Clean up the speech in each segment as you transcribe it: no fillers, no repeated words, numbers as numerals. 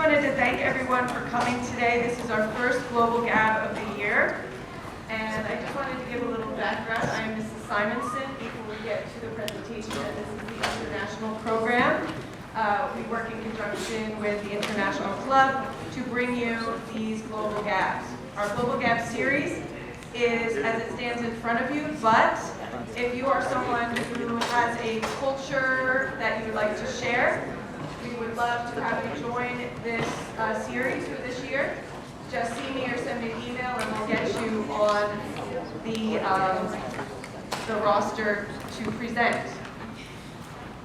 wanted to thank everyone for coming today. This is our first Global Gab of the year. And I just wanted to give a little background. I am Mrs. Simonson. Before we get to the presentation, and this is the international program. We work in conjunction with the International Club to bring you these Global Gabs. Our Global Gab series is as it stands in front of you, but if you are someone who has a culture that you would like to share, we would love to have you join this series for this year. Just see me or send me an email and we'll get you on the roster to present.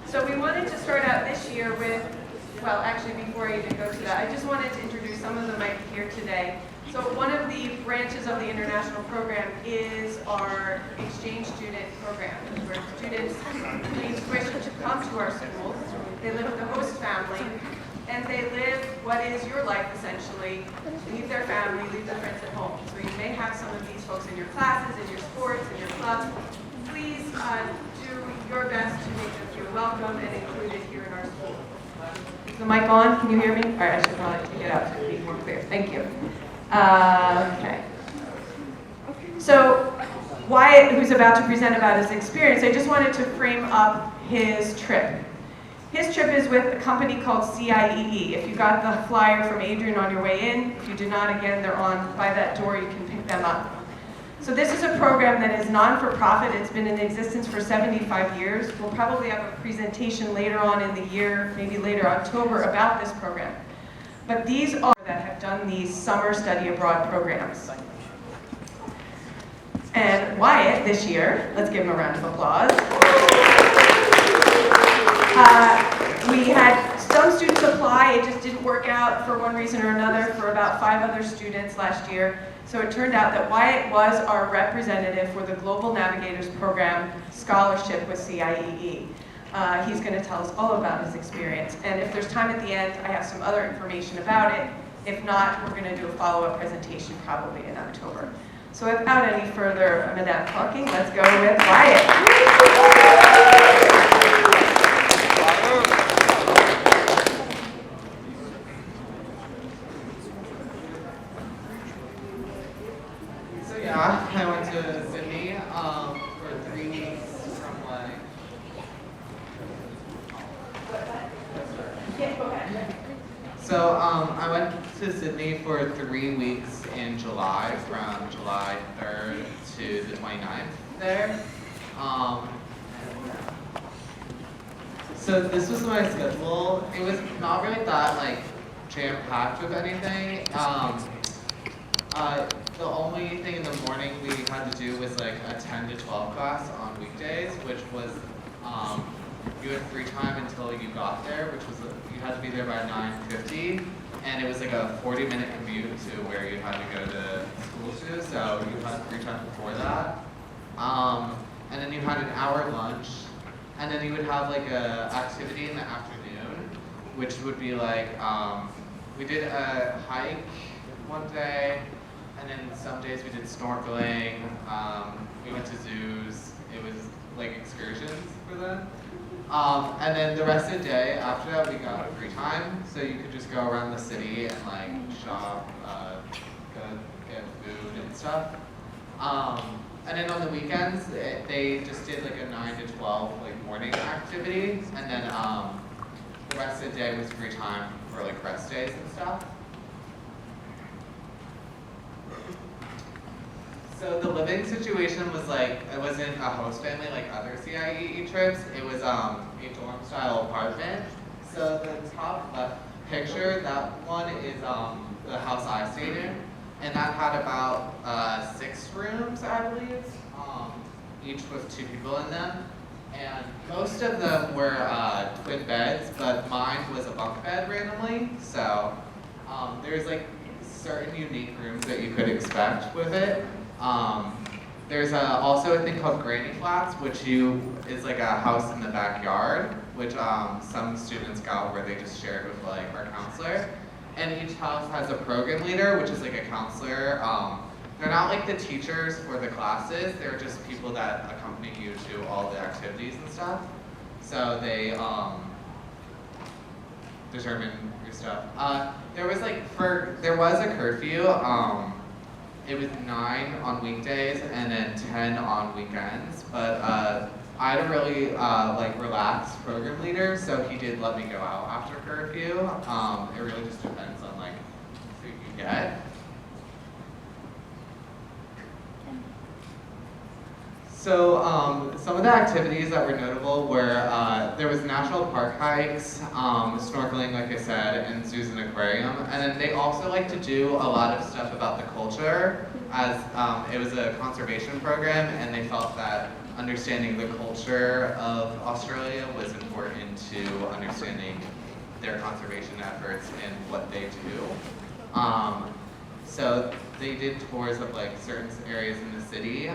So we wanted to start out this year with, well, actually before I even go to that, I just wanted to introduce some of them here today. So one of the branches of the international program is our exchange student program, where students pay tuition to come to our schools. They live with the host family, and they live what is your life essentially. Leave their family, leave their friends at home. So you may have some of these folks in your classes, in your sports, in your clubs. Please do your best to make them feel welcome and included here in our school. Is the mic on? Can you hear me? All right, I should probably take it out to be more clear. Thank you. Okay. So Wyatt, who's about to present about his experience, I just wanted to frame up his trip. His trip is with a company called CIEE. If you got the flyer from Adrian on your way in, if you did not, again, they're on by that door. You can pick them up. So this is a program that is non-for-profit. It's been in existence for 75 years. We'll probably have a presentation later on in the year, maybe later October, about this program. But these are that have done these summer study abroad programs. And Wyatt this year, let's give him a round of applause. We had some students apply, it just didn't work out for one reason or another for about 5 other students last year. So it turned out that Wyatt was our representative for the Global Navigators Program Scholarship with CIEE. He's going to tell us all about his experience. And if there's time at the end, I have some other information about it. If not, we're going to do a follow-up presentation probably in October. So without any further Madame talking, let's go with Wyatt. I went to Sydney for 3 weeks from So I went to Sydney for 3 weeks in July, from July 3rd to the 29th there. So this was my schedule. It was not really that jam-packed with anything. The only thing in the morning we had to do was a 10 to 12 class on weekdays, which was you had free time until you got there, which was you had to be there by 9:50, and it was a 40-minute commute to where you had to go to school to, so you had free time before that. And then you had an hour lunch, and then you would have a activity in the afternoon, which would be we did a hike one day. And then some days we did snorkeling, we went to zoos, it was excursions for them. And then the rest of the day after that we got free time, so you could just go around the city and shop, go get food and stuff. And then on the weekends, they just did a 9 to 12 morning activity, and then the rest of the day was free time for rest days and stuff. So the living situation was it wasn't a host family like other CIEE trips. It was a dorm style apartment. So the top left picture, that one is the house I stayed in, and that had about 6 rooms, I believe, each with 2 people in them. And most of them were twin beds, but mine was a bunk bed randomly. So there's certain unique rooms that you could expect with it. There's also a thing called granny flats, which is a house in the backyard, which some students got where they just shared with our counselor. And each house has a program leader, which is a counselor. They're not the teachers for the classes, they're just people that accompany you to all the activities and stuff. So they determine your stuff. There was a curfew. It was 9 on weekdays and then 10 on weekends. But I had a really relaxed program leader, so he did let me go out after curfew. It really just depends on who you get. So some of the activities that were notable were there was national park hikes, snorkeling, like I said, and zoos and aquarium. And then they also like to do a lot of stuff about the culture, as it was a conservation program, and they felt that understanding the culture of Australia was important to understanding their conservation efforts and what they do. So they did tours of certain areas in the city.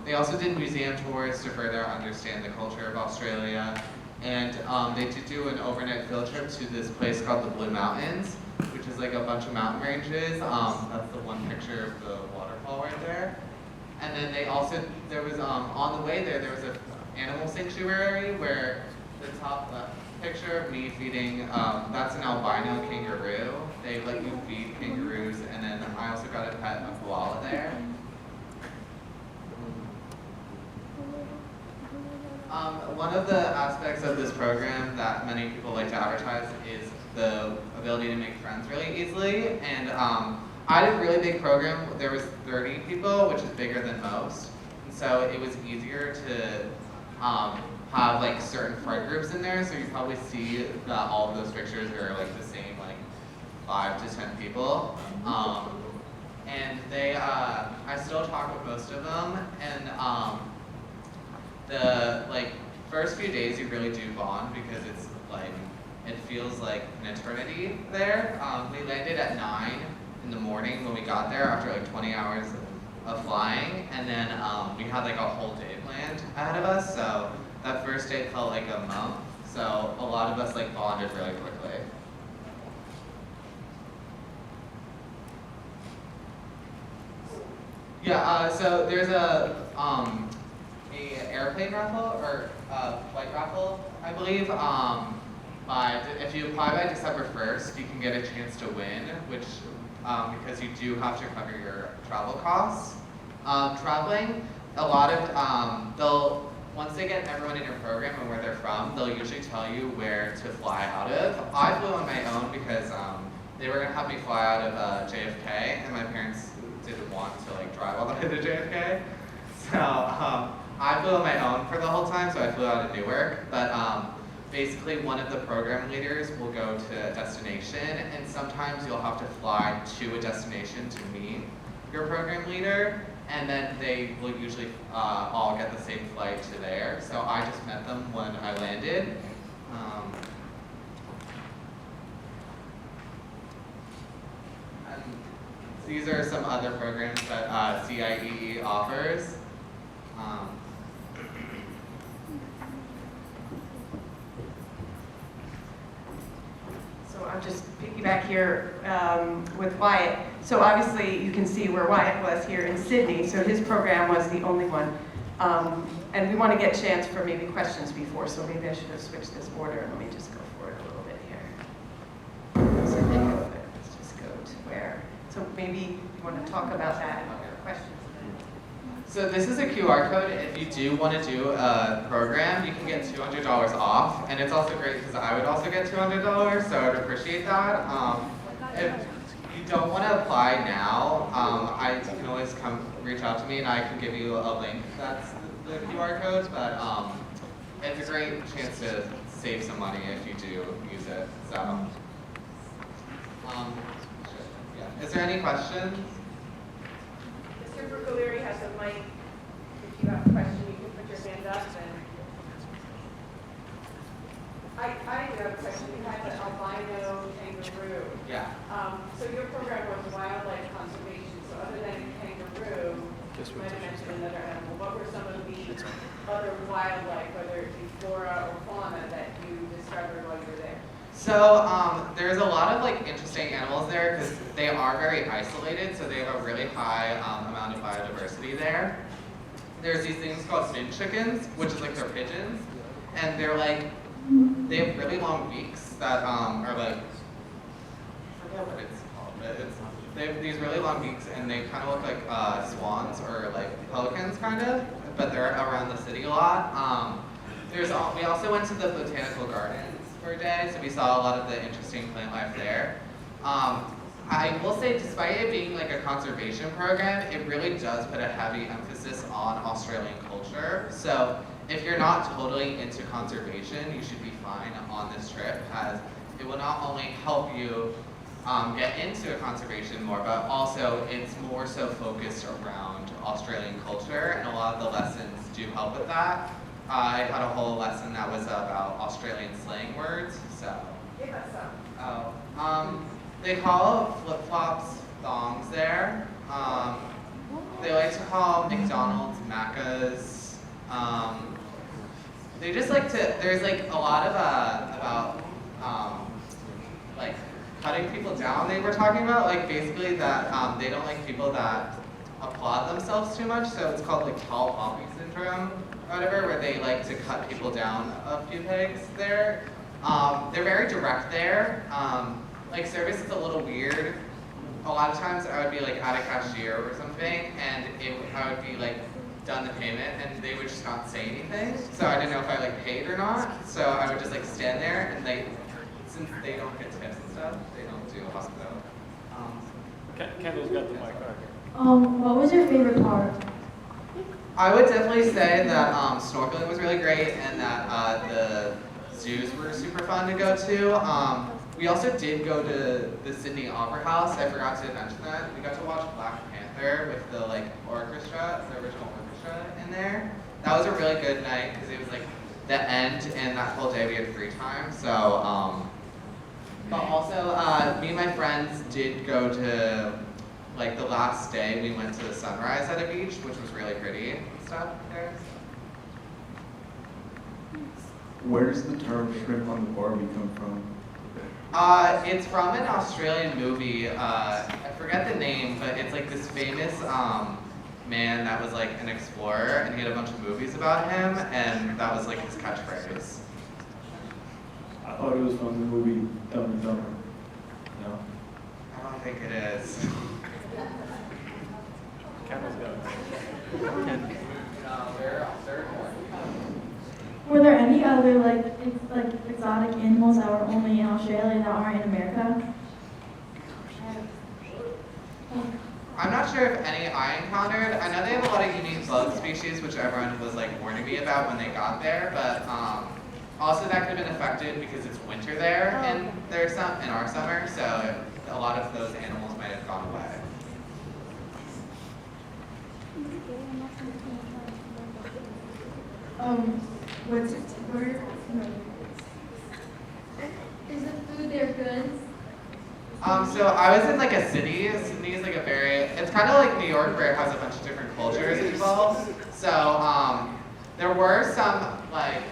They also did museum tours to further understand the culture of Australia. And they did do an overnight field trip to this place called the Blue Mountains, which is a bunch of mountain ranges. That's the one picture of the waterfall right there. And then there was, on the way there was an animal sanctuary where the top left picture of me feeding, that's an albino kangaroo. They let you feed kangaroos, and then I also got to pet a koala there. One of the aspects of this program that many people like to advertise is the ability to make friends really easily. And I did a really big program. There was 30 people, which is bigger than most. And so it was easier to have certain friend groups in there. So you probably see that all of those pictures are the same 5 to 10 people. And I still talk with most of them. And the first few days you really do bond because it's it feels like an eternity there. We landed at 9 in the morning when we got there after 20 hours of flying, and then we had a whole day planned ahead of us. So that first day felt like a month. So a lot of us bonded really quickly. Yeah. So there's a airplane raffle or flight raffle, I believe. If you apply by December 1st, you can get a chance to win, which because you do have to cover your travel costs. Traveling, a lot of once they get everyone in your program and where they're from, they'll usually tell you where to fly out of. I flew on my own because they were gonna have me fly out of JFK, and my parents didn't want to drive all the way to JFK. So I flew on my own for the whole time, so I flew out of Newark. But basically one of the program leaders will go to a destination, and sometimes you'll have to fly to a destination to meet your program leader, and then they will usually all get the same flight to there. So I just met them when I landed. And these are some other programs that CIEE offers. So I'll just piggyback here with Wyatt. So obviously you can see where Wyatt was here in Sydney, so his program was the only one. And we want to get a chance for maybe questions before, so maybe I should have switched this order, and let me just go forward a little bit here. So let's just go to where. So maybe you want to talk about that and your questions. So this is a QR code. If you do want to do a program, you can get $200 off, and it's also great because I would also get $200, so I'd appreciate that. If you don't want to apply now, you can always come reach out to me, and I can give you a link that's the QR code. But it's a great chance to save some money if you do use it. So, yeah. Is there any questions? Mr. Brucaleri has a mic. If you have a question, you can put your hand up. And I do have a question. You had the albino kangaroo. Yeah. So your program was wildlife conservation. So other than kangaroo, you might have mentioned another animal. What were some of the other wildlife, whether it be flora or fauna, that you discovered while you were there? So there's a lot of interesting animals there because they are very isolated, so they have a really high amount of biodiversity there. There's these things called fin chickens, which is their pigeons, and they're they have really long beaks that are like, I forget what it's called, but they have these really long beaks and they kind of look like swans or like pelicans kind of, but they're around the city a lot. We also went to the botanical gardens for a day, so we saw a lot of the interesting plant life there. I will say, despite it being like a conservation program, it really does put a heavy emphasis on Australian culture. So if you're not totally into conservation, you should be fine on this trip, as it will not only help you get into conservation more, but also it's more so focused around Australian culture, and a lot of the lessons do help with that. I had a whole lesson that was about Australian slang words, so. Give us some. Oh. They call flip-flops thongs there. They like to call McDonald's Maccas. They just like to, there's like a lot of, about, like, cutting people down they were talking about, like basically that they don't like people that applaud themselves too much, so it's called like tall poppy syndrome or whatever, where they like to cut people down a few pegs there. They're very direct there. Like service is a little weird. A lot of times I would be like at a cashier or something, and I would be like done the payment, and they would just not say anything. So I didn't know if I like paid or not. So I would just like stand there, and since they don't get tips and stuff, they don't do hospitality. Kendall's got the mic right here. What was your favorite part? I would definitely say that snorkeling was really great, and that the zoos were super fun to go to. We also did go to the Sydney Opera House. I forgot to mention that. We got to watch Black Panther with the like orchestra, the original orchestra in there. That was a really good night because it was like the end, and that whole day we had free time. So, but also me and my friends did go to, like the last day we went to the sunrise at a beach, which was really pretty and stuff there. Where does the term shrimp on the Barbie come from? It's from an Australian movie. I forget the name, but it's like this famous man that was like an explorer, and he had a bunch of movies about him, and that was like his catchphrase. I thought it was from the movie Dumb and Dumber. No? I don't think it is. Kendall's got it. Were there any other like exotic animals that were only in Australia that aren't in America? I'm not sure if any I encountered. I know they have a lot of unique bug species, which everyone was like warning me about when they got there, but also that could have been affected because it's winter there in our summer, so a lot of those animals might have gone away. Is the food there good? So I was in like a city. Sydney is like it's kind of like New York where it has a bunch of different cultures involved. So there were some like,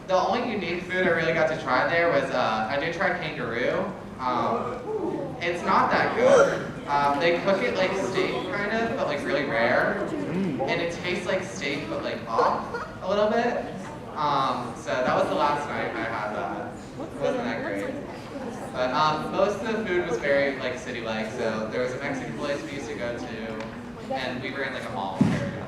the only unique food I really got to try there was, I did try kangaroo. It's not that good. They cook it like steak kind of, but like really rare. And it tastes like steak, but like off a little bit. So that was the last night I had that. It wasn't that great. But most of the food was very like city-like. So there was a Mexican place we used to go to, and we were in like a mall area.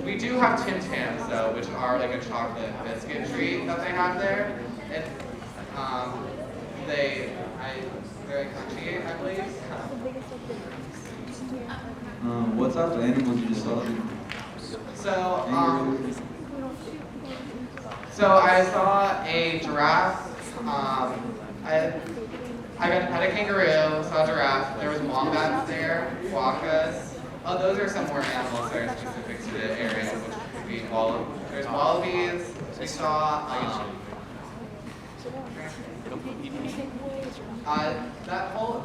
We do have Tim Tams though, which are like a chocolate biscuit treat that they have there. It's very crunchy, I believe. What type of animals you just saw? So I saw a giraffe. I got to pet a kangaroo, saw a giraffe. There was wombats there, quokkas. Oh, those are some more animals that are specific to the area, which could be there's wallabies. We saw that whole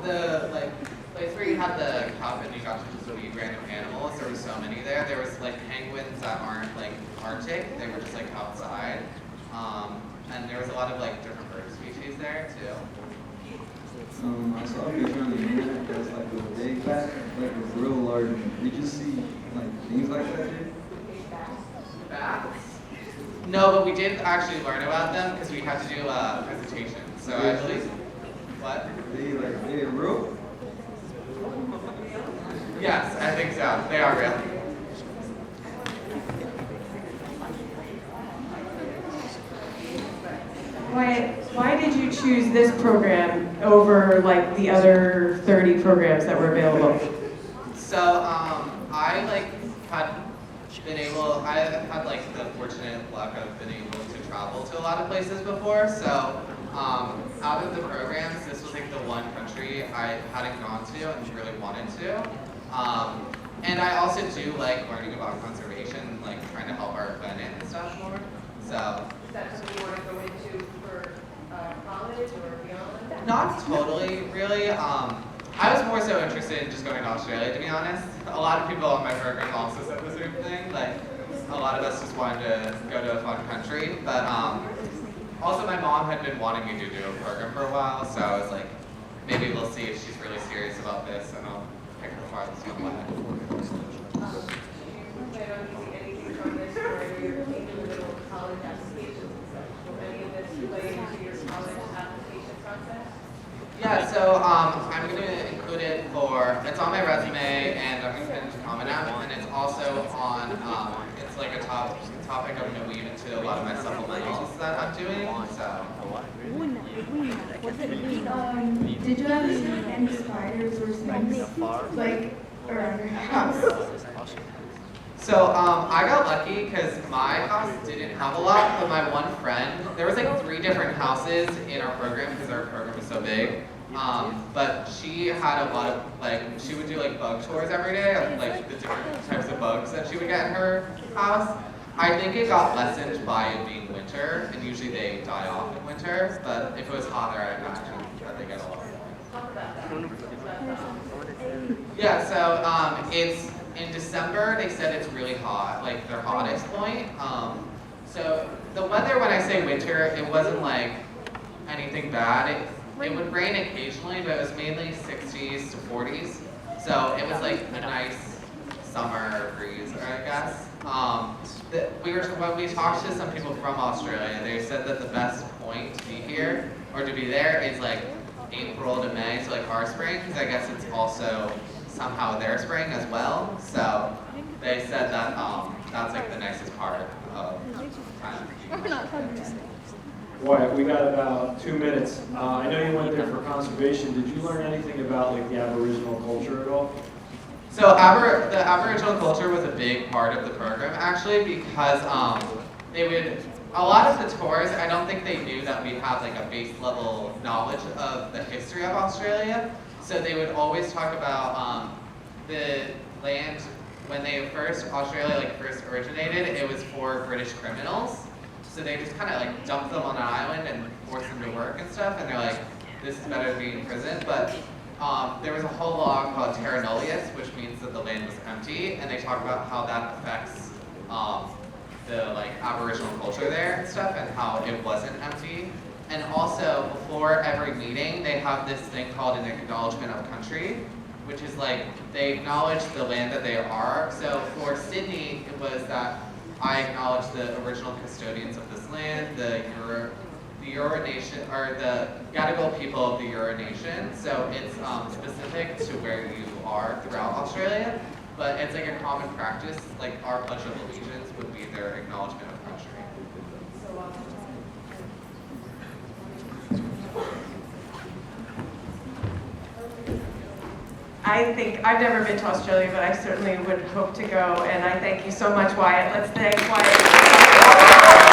place where you had the cup and you got to just meet random animals. There were so many there. There was like penguins that aren't like Arctic. They were just like outside. And there was a lot of like different bird species there too. I saw a picture on the internet that's like a big bat, like a real large one. Did you see like things like that, dude? Bats? No, but we did actually learn about them because we had to do a presentation. So I believe, what? They real? Yes, I think so. They are real. Wyatt, why did you choose this program over like the other 30 programs that were available? So I had like the fortunate luck of being able to travel to a lot of places before. So out of the programs, this was like the one country I hadn't gone to and really wanted to. And I also do like learning about conservation, like trying to help our planet and stuff more. So. Is that something you want to go into for college or beyond? Not totally, really. I was more so interested in just going to Australia, to be honest. A lot of people on my program also said the same thing. Like, a lot of us just wanted to go to a fun country. But also, my mom had been wanting me to do a program for a while, so I was like, maybe we'll see if she's really serious about this, and I'll pick her farthest young lad. Do you plan on using anything from this for your individual college applications and such? Will any of this play into your college application process? Yeah, so I'm going to include it it's on my resume, and I'm going to put it into Common App, and it's also on, it's like a topic I'm going to weave into a lot of my supplementals that I'm doing, so. Did you ever see any spiders or snakes like around your house? So I got lucky because my house didn't have a lot, but my one friend, there was like 3 different houses in our program because our program was so big. But she had a lot of, like, she would do like bug tours every day of like the different types of bugs that she would get in her house. I think it got lessened by it being winter, and usually they die off in winter, but if it was hotter, I imagine that they get a lot more. Talk about that. Yeah, so it's in December. They said it's really hot, like their hottest point. So the weather, when I say winter, it wasn't like anything bad. It would rain occasionally, but it was mainly 60s to 40s. So it was like a nice summer breeze, I guess. When we talked to some people from Australia, they said that the best point to be here or to be there is like April to May, so like our spring, because I guess it's also somehow their spring as well. So they said that that's like the nicest part of time. Wyatt, we got about 2 minutes. I know you went there for conservation. Did you learn anything about like the Aboriginal culture at all? So the Aboriginal culture was a big part of the program actually, because a lot of the tours, I don't think they knew that we had like a base level knowledge of the history of Australia. So they would always talk about the land when Australia first originated. It was for British criminals. So they just kind of like dumped them on an island and forced them to work and stuff. And they're like, this is better than being in prison. But there was a whole law called terra nullius, which means that the land was empty. And they talk about how that affects the Aboriginal culture there and stuff, and how it wasn't empty. And also, before every meeting, they have this thing called an acknowledgement of country, which is like they acknowledge the land that they are. So for Sydney, it was that I acknowledge the original custodians of this land, the Eora Nation, or the Gadigal people of the Eora Nation. So it's specific to where you are throughout Australia, but it's like a common practice. Like our Pledge of Allegiance would be their acknowledgement of country. I think, I've never been to Australia, but I certainly would hope to go, and I thank you so much, Wyatt. Let's thank Wyatt.